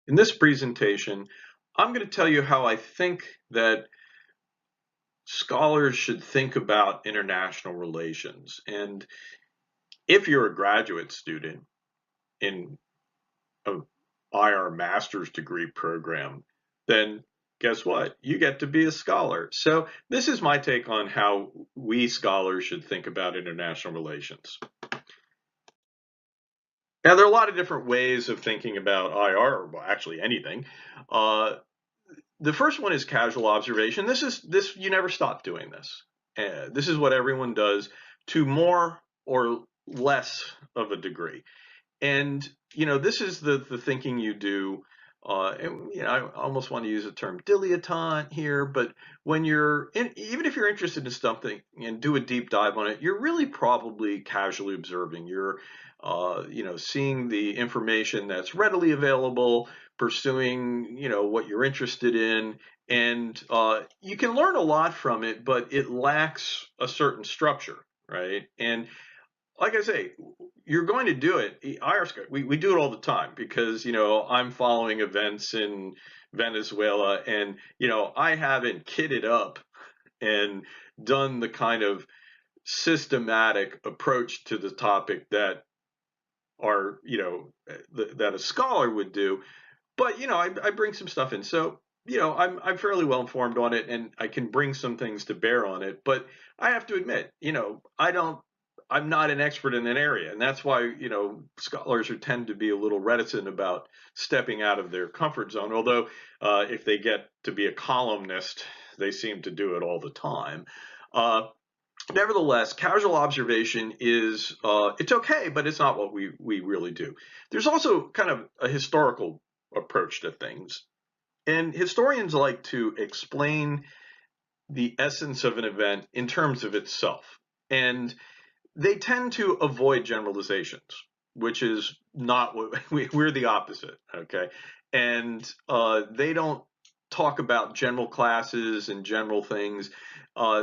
In this presentation, I'm going to tell you how I think that scholars should think about international relations. And if you're a graduate student in a IR master's degree program, then guess what? You get to be a scholar. So this is my take on how we scholars should think about international relations. Now, there are a lot of different ways of thinking about IR, or well, actually anything. Uh, the first one is casual observation. This you never stop doing this. This is what everyone does to more or less of a degree. And this is the thinking you do. And I almost want to use the term dilettante here, but when even if you're interested in something and do a deep dive on it, you're really probably casually observing. You're seeing the information that's readily available, pursuing what you're interested in, and you can learn a lot from it, but it lacks a certain structure, right? And like I say, you're going to do it. We do it all the time because, I'm following events in Venezuela and, I haven't kitted up and done the kind of systematic approach to the topic that that a scholar would do. But, I bring some stuff in. So, I'm fairly well informed on it and I can bring some things to bear on it. But I have to admit, I'm not an expert in an area, and that's why scholars tend to be a little reticent about stepping out of their comfort zone. Although, if they get to be a columnist, they seem to do it all the time. Uh, Nevertheless, casual observation is it's okay, but it's not what we really do. There's also kind of a historical approach to things, and historians like to explain the essence of an event in terms of itself. And they tend to avoid generalizations, which is not what we're the opposite, okay? And they don't talk about general classes and general things.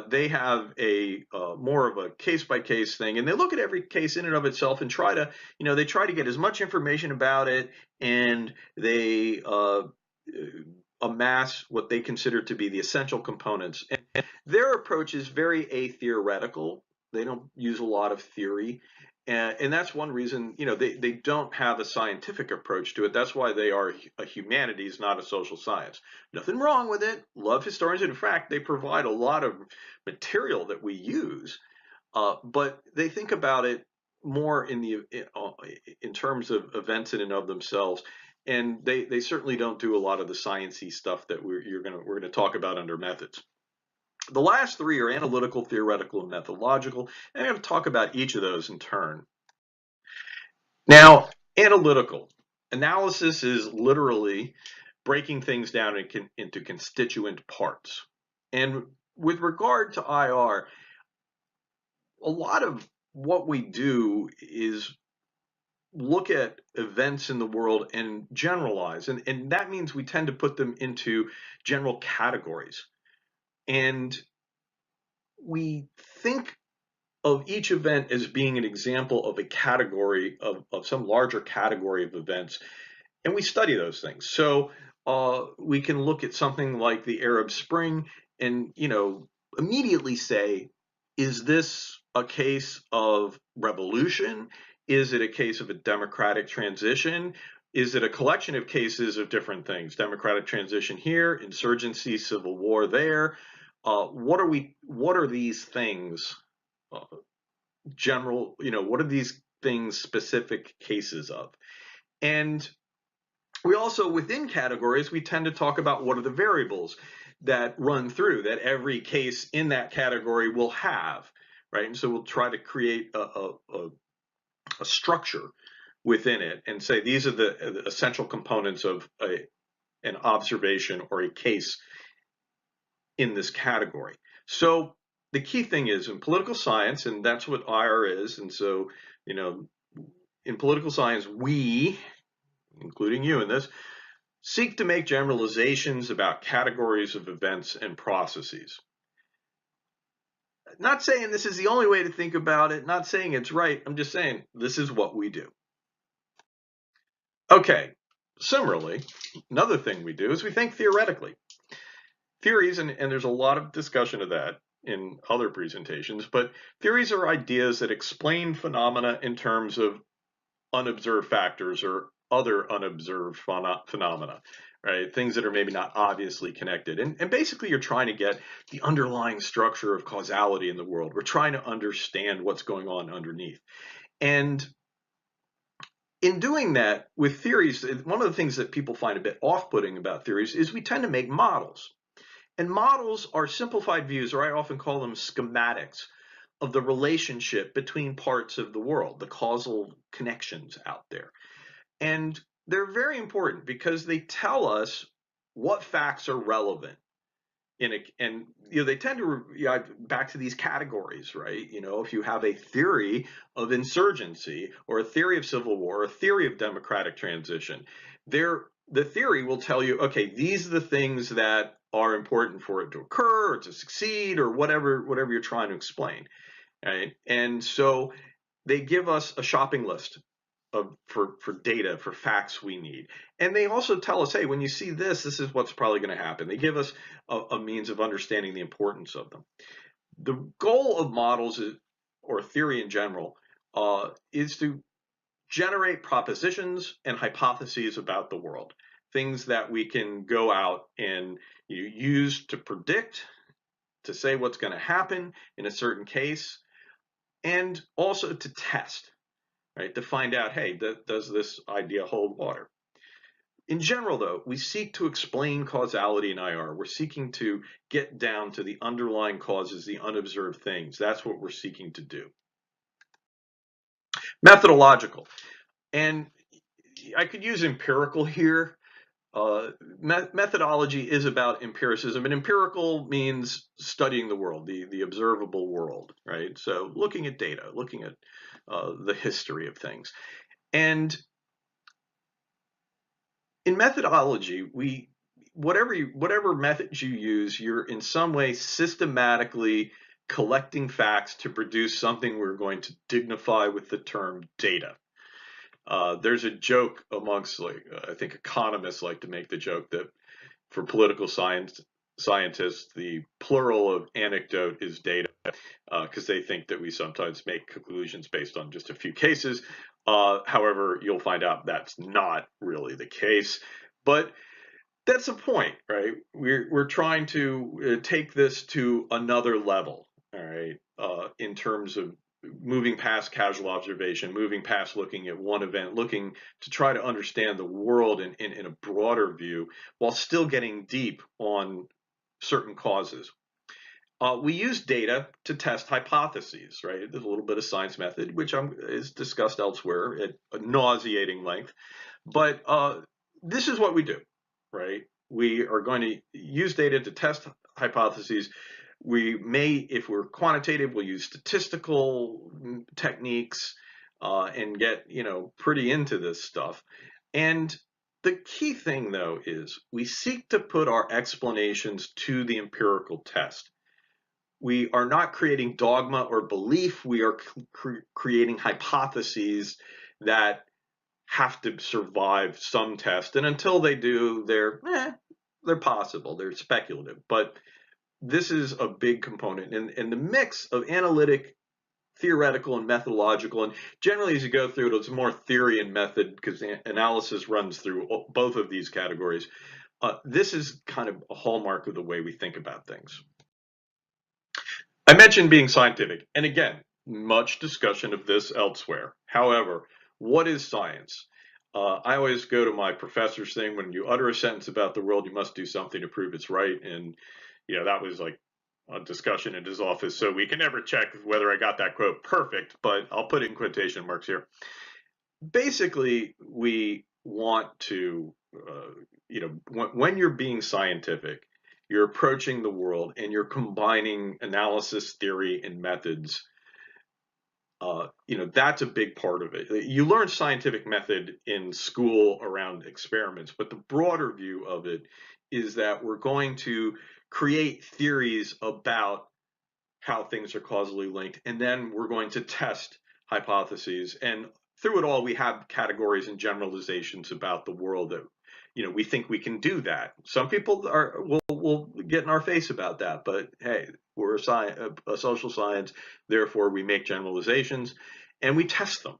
They have a more of a case by case thing, and they look at every case in and of itself and try to, they try to get as much information about it, and they amass what they consider to be the essential components. And their approach is very atheoretical. They don't use a lot of theory. And that's one reason, they don't have a scientific approach to it. That's why they are a humanities, not a social science. Nothing wrong with it. Love historians. In fact, they provide a lot of material that we use, but they think about it more in terms of events in and of themselves. And they certainly don't do a lot of the sciencey stuff that we're gonna talk about under methods. The last three are analytical, theoretical, and methodological, and I'm going to talk about each of those in turn. Now, analytical. Analysis is literally breaking things down into constituent parts. And with regard to IR, a lot of what we do is look at events in the world and generalize. And that means we tend to put them into general categories. And we think of each event as being an example of a category of some larger category of events, and we study those things. So we can look at something like the Arab Spring and immediately say, is this a case of revolution? Is it a case of a democratic transition? Is it a collection of cases of different things? Democratic transition here, insurgency, civil war there. What are these things uh, what are these things specific cases of? And we also, within categories, we tend to talk about what are the variables that run through that every case in that category will have, right? And so we'll try to create a structure within it and say these are the essential components of an observation or a case in this category. So the key thing is in political science, and that's what IR is, and so, in political science, we, including you in this, seek to make generalizations about categories of events and processes. Not saying this is the only way to think about it, not saying it's right, I'm just saying this is what we do. Okay, Similarly, another thing we do is we think theoretically. Theories, and there's a lot of discussion of that in other presentations, but theories are ideas that explain phenomena in terms of unobserved factors or other unobserved phenomena, right? Things that are maybe not obviously connected. And basically, you're trying to get the underlying structure of causality in the world. We're trying to understand what's going on underneath. And in doing that with theories, one of the things that people find a bit off-putting about theories is we tend to make models. And models are simplified views, or I often call them schematics, of the relationship between parts of the world, the causal connections out there. And they're very important because they tell us what facts are relevant. And they tend to back to these categories, right? If you have a theory of insurgency or a theory of civil war, or a theory of democratic transition, the theory will tell you, okay, these are the things that are important for it to occur or to succeed or whatever you're trying to explain, right? And so they give us a shopping list for data, for facts we need. And they also tell us, hey, when you see this is what's probably going to happen. They give us a means of understanding the importance of them. The goal of models or theory in general is to generate propositions and hypotheses about the world, things that we can go out and use to predict, to say what's going to happen in a certain case, and also to test, right? To find out, hey, does this idea hold water? In general, though, we seek to explain causality in IR. We're seeking to get down to the underlying causes, the unobserved things. That's what we're seeking to do. Methodological. And I could use empirical here. Methodology is about empiricism, and empirical means studying the world, the observable world, right? So looking at data, looking at the history of things. And in methodology, whatever methods you use, you're in some way systematically collecting facts to produce something we're going to dignify with the term data. There's a joke amongst, I think economists like to make the joke that for political scientists, the plural of anecdote is data, because they think that we sometimes make conclusions based on just a few cases. However, you'll find out that's not really the case. But that's the point, right? We're trying to take this to another level, all right, in terms of moving past casual observation, moving past looking at one event, looking to try to understand the world in a broader view while still getting deep on certain causes. We use data to test hypotheses, right? There's a little bit of science method, which is discussed elsewhere at a nauseating length. But this is what we do, right? We are going to use data to test hypotheses. We may, if we're quantitative, we'll use statistical techniques and get, pretty into this stuff. And the key thing, though, is we seek to put our explanations to the empirical test. We are not creating dogma or belief. We are creating hypotheses that have to survive some test. And until they do, they're possible. They're speculative. But this is a big component. And the mix of analytic, theoretical, and methodological, and generally as you go through it, it's more theory and method because analysis runs through both of these categories. This is kind of a hallmark of the way we think about things. I mentioned being scientific, and again, much discussion of this elsewhere. However, what is science? I always go to my professor's thing, when you utter a sentence about the world, you must do something to prove it's right. And, that was like a discussion in his office, so we can never check whether I got that quote perfect, but I'll put it in quotation marks here. Basically, we want to, when you're being scientific, you're approaching the world and you're combining analysis, theory, and methods. That's a big part of it. You learn scientific method in school around experiments, but the broader view of it is that we're going to create theories about how things are causally linked, and then we're going to test hypotheses. And through it all, we have categories and generalizations about the world that, we think we can do that. Some people will get in our face about that, but hey, we're a social science, therefore we make generalizations and we test them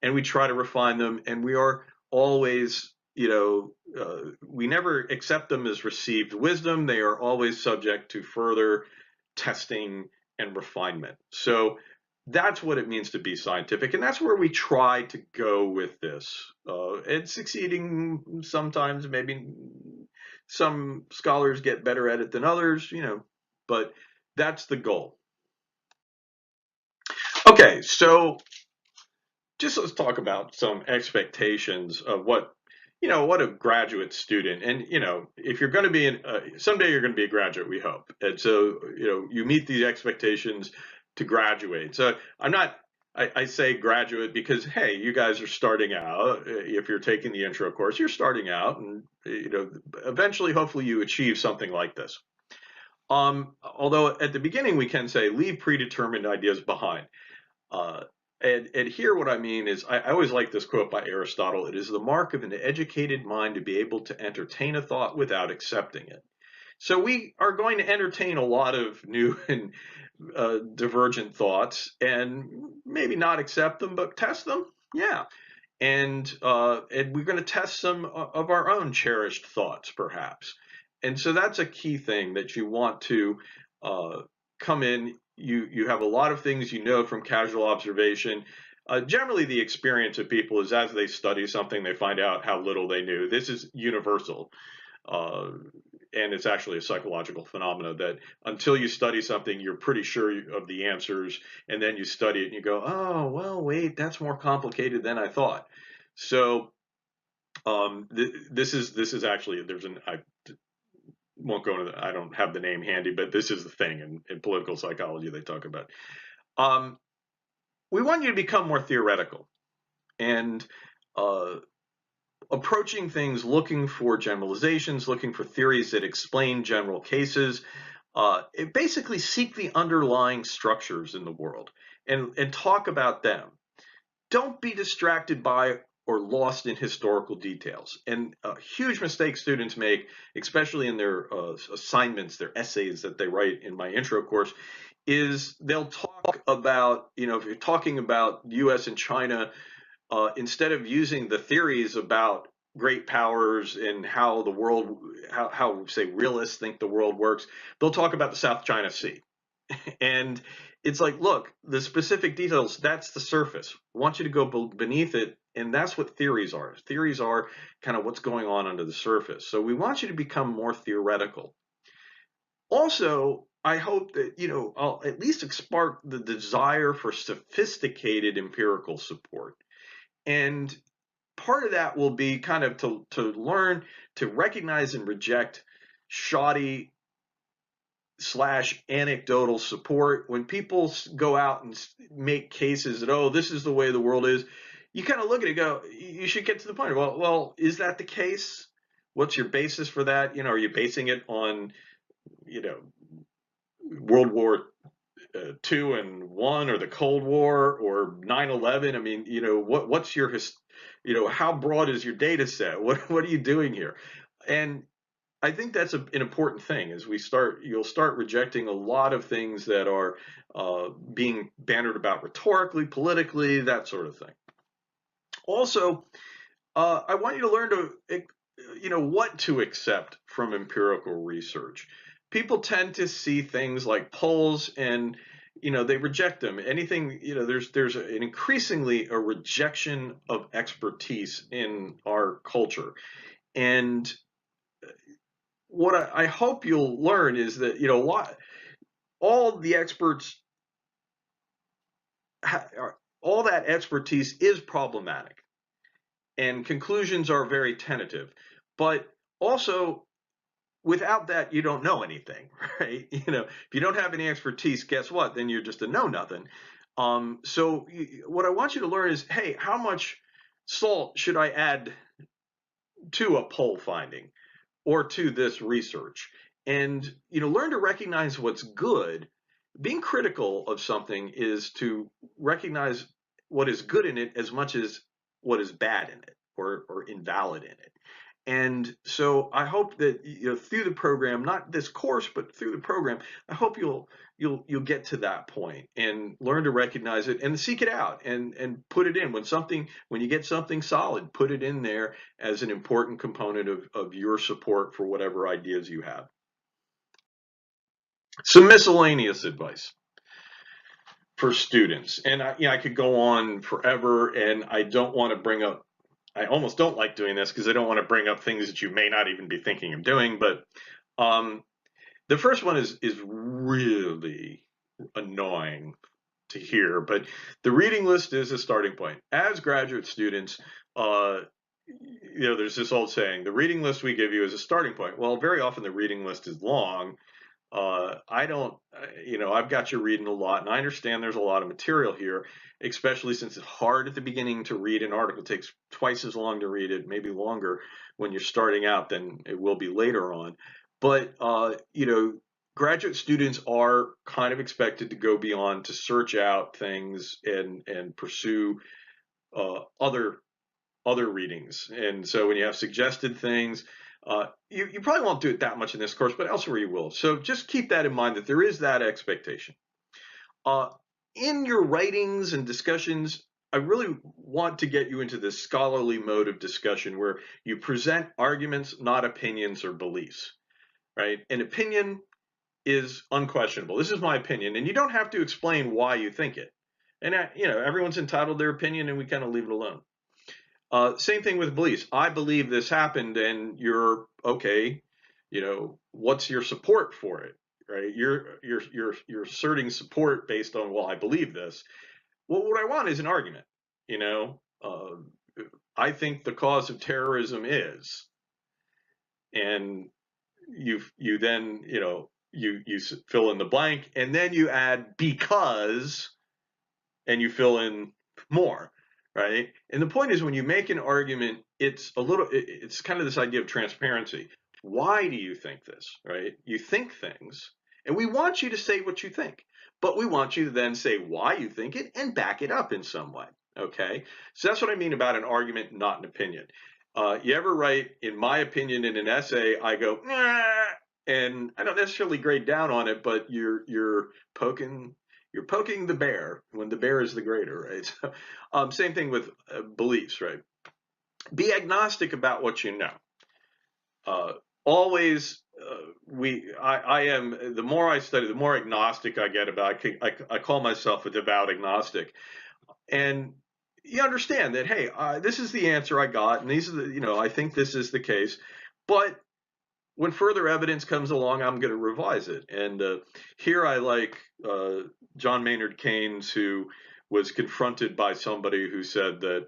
and we try to refine them, and we are always, we never accept them as received wisdom. They are always subject to further testing and refinement. So that's what it means to be scientific, and that's where we try to go with this. It's succeeding sometimes. Maybe some scholars get better at it than others, but that's the goal. Okay, so just let's talk about some expectations of what a graduate student, and if you're going to be someday you're going to be a graduate, we hope, and so you meet these expectations to graduate. So I say graduate because, hey, you guys are starting out. If you're taking the intro course, you're starting out, and eventually hopefully you achieve something like this. Although at the beginning we can say leave predetermined ideas behind. And here what I mean is, I always like this quote by Aristotle: it is the mark of an educated mind to be able to entertain a thought without accepting it. So we are going to entertain a lot of new and divergent thoughts, and maybe not accept them, but test them. Yeah. And we're going to test some of our own cherished thoughts, perhaps. And so that's a key thing that you want to come in. You have a lot of things from casual observation. Generally, the experience of people is as they study something, they find out how little they knew. This is universal. And it's actually a psychological phenomenon that until you study something, you're pretty sure of the answers, and then you study it and you go, oh, well, wait, that's more complicated than I thought. So this is actually, I won't go into I don't have the name handy, but this is the thing in political psychology they talk about. We want you to become more theoretical and approaching things, looking for generalizations, looking for theories that explain general cases. Basically seek the underlying structures in the world and talk about them. Don't be distracted by or lost in historical details. And a huge mistake students make, especially in their assignments, their essays that they write in my intro course, is they'll talk about, if you're talking about US and China, instead of using the theories about great powers and how the world, how say realists think the world works, they'll talk about the South China Sea. And it's like, look, the specific details, that's the surface. I want you to go beneath it, and that's what theories are. Theories are kind of what's going on under the surface. So we want you to become more theoretical. Also, I hope that, I'll at least spark the desire for sophisticated empirical support. And part of that will be kind of to learn to recognize and reject shoddy / anecdotal support. When people go out and make cases that, oh, this is the way the world is, you kind of look at it and go, you should get to the point of, well, is that the case? What's your basis for that? Are you basing it on, World War II and I, or the Cold War, or 9/11? I mean, what's your, how broad is your data set? What are you doing here? And I think that's an important thing. As you'll start rejecting a lot of things that are being bannered about rhetorically, politically, that sort of thing. Also, I want you to learn to, what to accept from empirical research. People tend to see things like polls and, they reject them. Anything, there's an increasingly a rejection of expertise in our culture. And what I hope you'll learn is that, all the experts, all that expertise is problematic, and conclusions are very tentative. But also, without that, you don't know anything, right? If you don't have any expertise, guess what? Then you're just a know-nothing. So what I want you to learn is, hey, how much salt should I add to a poll finding or to this research? And learn to recognize what's good. Being critical of something is to recognize what is good in it as much as what is bad in it or invalid in it. And so I hope that through the program, not this course, but through the program, I hope you'll get to that point and learn to recognize it and seek it out and put it in when you get something solid, put it in there as an important component of your support for whatever ideas you have. Some miscellaneous advice for students, and I could go on forever, and I don't want to bring up. I almost don't like doing this because I don't want to bring up things that you may not even be thinking of doing. But the first one is really annoying to hear, but the reading list is a starting point. As graduate students, there's this old saying: the reading list we give you is a starting point. Well, very often the reading list is long. I've got you reading a lot, and I understand there's a lot of material here, especially since it's hard at the beginning to read an article. It takes twice as long to read it, maybe longer when you're starting out than it will be later on. But, graduate students are kind of expected to go beyond, to search out things and pursue other readings. And so when you have suggested things, you probably won't do it that much in this course, but elsewhere you will. So just keep that in mind, that there is that expectation. In your writings and discussions, I really want to get you into this scholarly mode of discussion where you present arguments, not opinions or beliefs, right? An opinion is unquestionable. This is my opinion, and you don't have to explain why you think it. And everyone's entitled to their opinion, and we kind of leave it alone. Same thing with beliefs. I believe this happened, and you're okay. What's your support for it, right? You're asserting support based on, well, I believe this. Well, what I want is an argument. I think the cause of terrorism is, and you then you fill in the blank, and then you add because, and you fill in more. Right? And the point is, when you make an argument, it's kind of this idea of transparency. Why do you think this? Right? You think things, and we want you to say what you think, but we want you to then say why you think it and back it up in some way. Okay? So that's what I mean about an argument, not an opinion. You ever write, in my opinion, in an essay, I go, nah, and I don't necessarily grade down on it, but you're poking the bear when the bear is the greater, right? So, same thing with beliefs, right? Be agnostic about what you know. Always, I am. The more I study, the more agnostic I get about. I call myself a devout agnostic, and you understand that. Hey, this is the answer I got, and these are the. I think this is the case, but when further evidence comes along, I'm going to revise it. And here I like John Maynard Keynes, who was confronted by somebody who said that,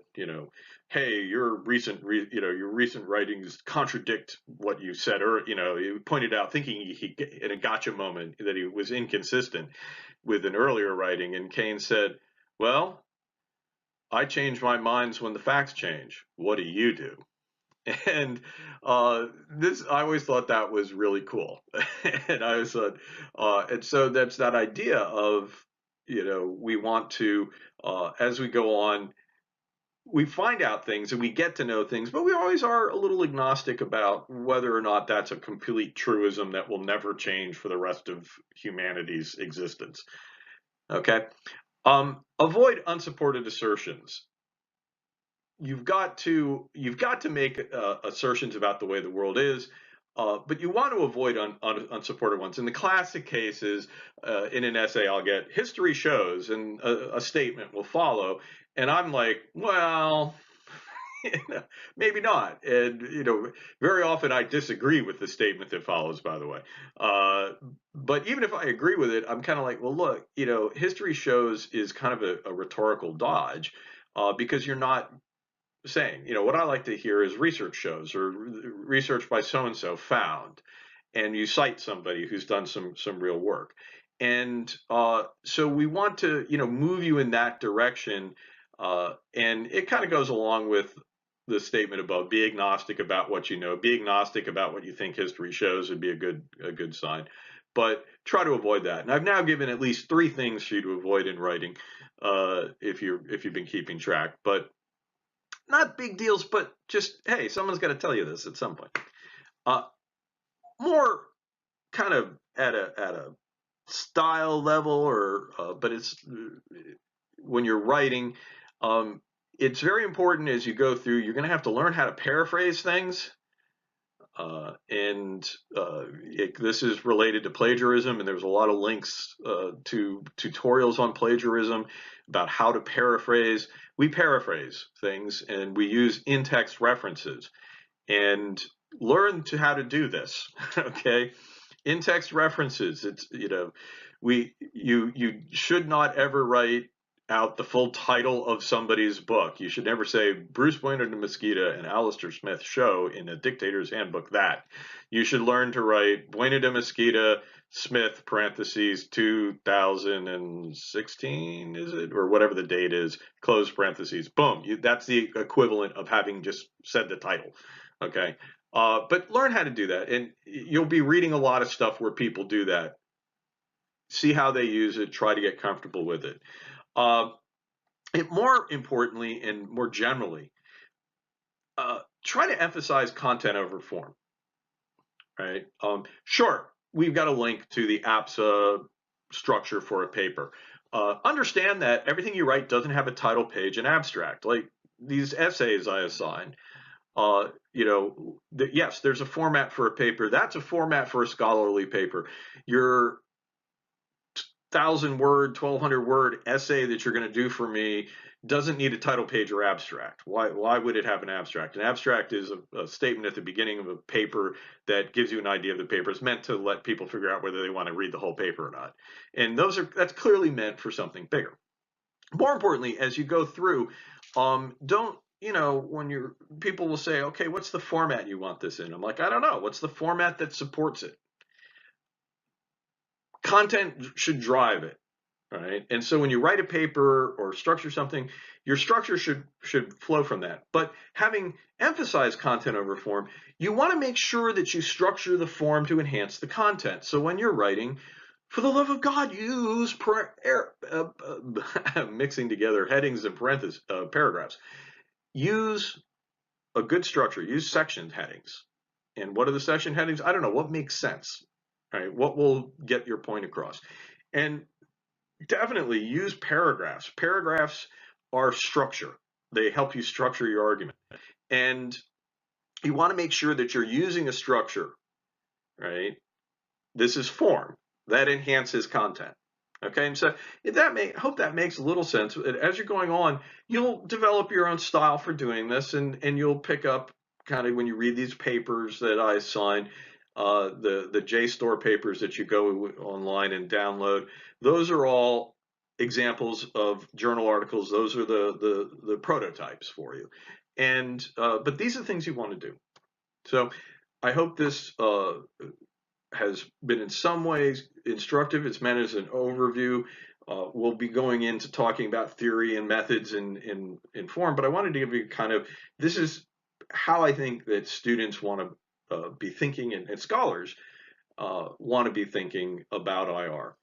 hey, your recent writings contradict what you said, or he pointed out, thinking he in a gotcha moment, that he was inconsistent with an earlier writing. And Keynes said, well, I change my minds when the facts change. What do you do? And I always thought that was really cool. And I was and so that's that idea of, we want to, as we go on, we find out things and we get to know things, but we always are a little agnostic about whether or not that's a complete truism that will never change for the rest of humanity's existence. Okay. Avoid unsupported assertions. You've got to make assertions about the way the world is, but you want to avoid unsupported ones. And the classic case is, in an essay, I'll get history shows, and a statement will follow, and I'm like, well, maybe not. And very often I disagree with the statement that follows, by the way. But even if I agree with it, I'm kind of like, well, look, history shows is kind of a rhetorical dodge, because you're not saying, what I like to hear is research shows, or research by so-and-so found, and you cite somebody who's done some real work. And so we want to, move you in that direction. And it kind of goes along with the statement above: be agnostic about what you know, be agnostic about what you think history shows would be a good sign. But try to avoid that. And I've now given at least 3 things for you to avoid in writing. if you've been keeping track, but not big deals. But just, hey, someone's got to tell you this at some point. More kind of at a style level, or but it's when you're writing, it's very important as you go through. You're going to have to learn how to paraphrase things. This is related to plagiarism, and there's a lot of links to tutorials on plagiarism about how to paraphrase. We paraphrase things, and we use in-text references, and learn how to do this. Okay, in-text references. It's you should not ever write out the full title of somebody's book. You should never say Bruce Bueno de Mesquita and Alistair Smith show in a Dictator's Handbook that. You should learn to write Bueno de Mesquita, Smith, parentheses, 2016, is it? Or whatever the date is, close parentheses, boom. That's the equivalent of having just said the title, okay? But learn how to do that, and you'll be reading a lot of stuff where people do that. See how they use it, try to get comfortable with it. More importantly and more generally, try to emphasize content over form, right? Sure, we've got a link to the APSA structure for a paper. Understand that everything you write doesn't have a title page and abstract. Like these essays I assign, yes, there's a format for a paper. That's a format for a scholarly paper. Your 1,000-word, 1,200-word essay that you're going to do for me doesn't need a title page or abstract. Why would it have an abstract? An abstract is a statement at the beginning of a paper that gives you an idea of the paper. It's meant to let people figure out whether they want to read the whole paper or not. And that's clearly meant for something bigger. More importantly, as you go through, don't, when people will say, okay, what's the format you want this in? I'm like, I don't know. What's the format that supports it? Content should drive it, right? And so when you write a paper or structure something, your structure should flow from that. But having emphasized content over form, you want to make sure that you structure the form to enhance the content. So when you're writing, for the love of God, use mixing together headings and paragraphs. Use a good structure. Use section headings. And what are the section headings? I don't know. What makes sense? Right? What will get your point across? And definitely use paragraphs. Paragraphs are structure. They help you structure your argument. And you want to make sure that you're using a structure, right? This is form. That enhances content. Okay, and so hope that makes a little sense. As you're going on, you'll develop your own style for doing this, and you'll pick up kind of when you read these papers that I assign, the JSTOR papers that you go online and download. Those are all examples of journal articles. Those are the prototypes for you. And but these are things you want to do. So I hope this has been in some ways instructive. It's meant as an overview. We'll be going into talking about theory and methods in form, but I wanted to give you kind of, this is how I think that students want to be thinking, and scholars want to be thinking about IR.